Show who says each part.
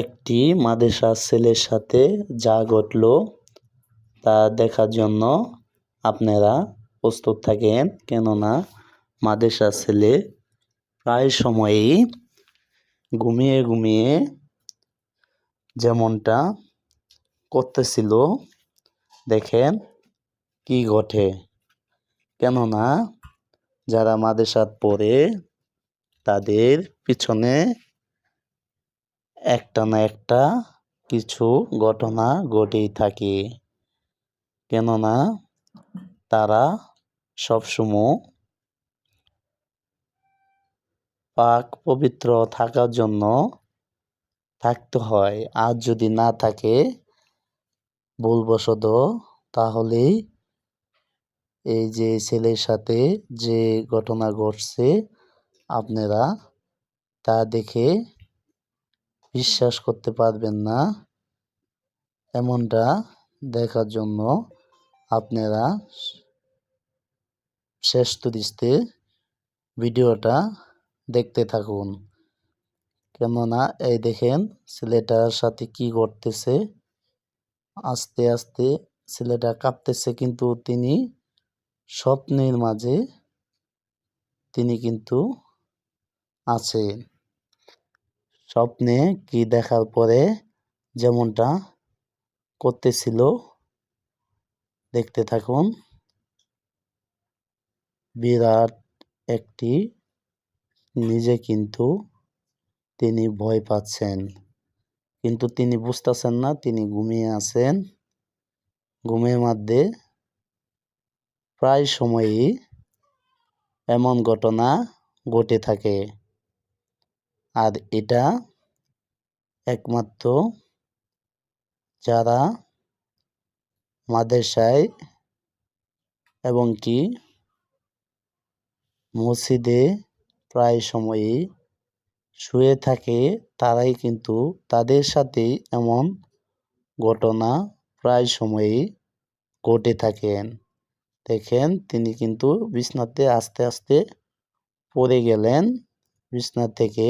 Speaker 1: একটি মাদ্রাসার ছেলের সাথে যা ঘটল তা দেখার জন্য আপনারা প্রস্তুত থাকেন, কেননা মাদ্রাসার ছেলে প্রায় সময়ই ঘুমিয়ে ঘুমিয়ে যেমনটা করতেছিল, দেখেন কি ঘটে। কেননা যারা মাদ্রাসাত পড়ে তাদের পিছনে একটা না একটা কিছু ঘটনা ঘটেই থাকে, কেননা তারা সবসময় পাক পবিত্র থাকার জন্য থাকতে হয়। আর যদি না থাকে ভুলবশত, তাহলেই এই যে ছেলের সাথে যে ঘটনা ঘটছে আপনারা তা দেখে বিশ্বাস করতে পারবেন না। এমনটা দেখার জন্য আপনারা শেষ দৃষ্টে ভিডিওটা দেখতে থাকুন, কেননা এই দেখেন ছেলেটার সাথে কি ঘটতেছে। আস্তে আস্তে ছেলেটা কাঁপতেছে, কিন্তু তিনি স্বপ্নের মাঝে তিনি কিন্তু আছেন। স্বপ্নে কি দেখার পরে যেমনটা করতেছিল দেখতে থাকুন। বিরাট একটি নিজে কিন্তু তিনি ভয় পাচ্ছেন, কিন্তু তিনি বুঝতেছেন না, তিনি ঘুমিয়ে আছেন। ঘুমের মধ্যে প্রায় সময়ই এমন ঘটনা ঘটে থাকে, আর এটা একমাত্র যারা মাদ্রাসায় এবং কি মসজিদে প্রায় সময়ই শুয়ে থাকে তারাই কিন্তু তাদের সাথেই এমন ঘটনা প্রায় সময়ই ঘটে থাকেন। দেখেন তিনি কিন্তু বিছনাতে আস্তে আস্তে পড়ে গেলেন, বিছনা থেকে